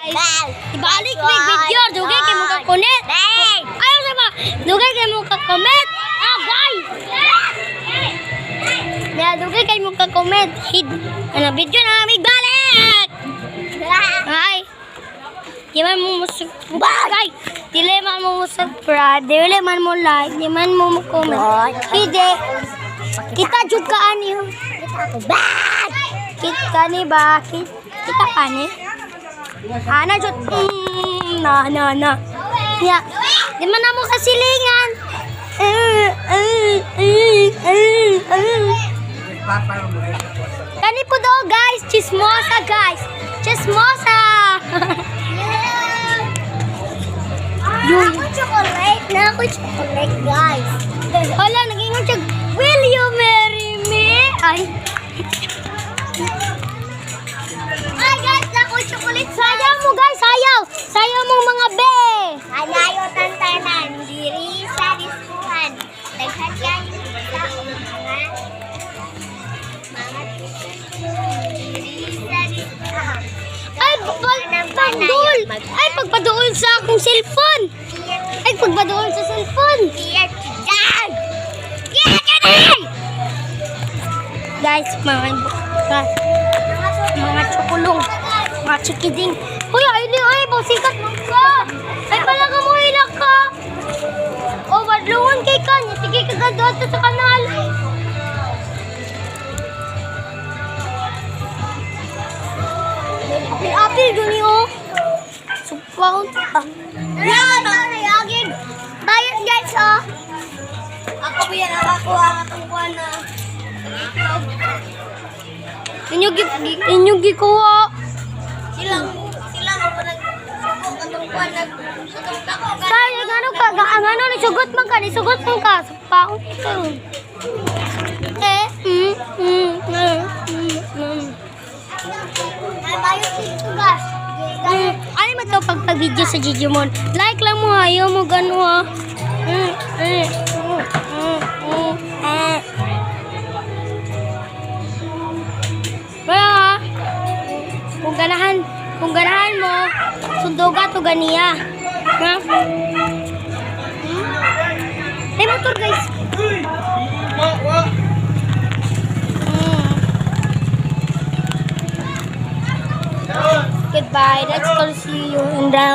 Ibalik may video, dugay kay mo kakunet. Ayaw na ba? Dugay kay mo kakoment. Guys! Dugay kay mo kakoment. Ano video na amig balik! Ay! Di man mo musubscribe. Dili man mo musubscribe. Dili man mo like. Di man mo comment. Hindi. Kita jud ka ani. Kita ni ba? Kita pa ni? Ana jud. Na. Ya. Di man mo kasilingan. Kani po daw guys. Chismosa guys. Chismosa. Ako chocolate. Na ako chocolate guys. Hala, nag-ingon siya. Will you marry me? Ay. Ay guys, ako chocolate. Sayaw mo guys, sayaw. Sayaw mo mga be. Anayo tantanan. Diri sa diskuhan. Naghatyan sa mga diri sa diskuhan. Ay, pagpaduol. Ay, pagpaduol sa akong cellphone. Ay, pagpaduol sa cellphone. Guys, mga chokulong, mga chikiding. Uy, ay, basikat mo ka. Ay, pala ka mo hilak ka. O, badlungan kay kanya. Sige, kagadoto sa kanal. Apil duni oh. Supaw. Nayagin. Bayad guys oh. Ako biyan ako ang atong kuan na. Inyo gikuha. Silang ako nagsugod atong kuan na. Kaya ngano ka, ngano ni sugot man ka, Supaw. Ano ba ito pagpa-video sa Digimon? Like lang mo, ayaw mo gano'n ha. Kaya ha, kung ganahan mo, sundoga to ganiya. Ha? Ay, motor guys. Goodbye. Let's go see you in the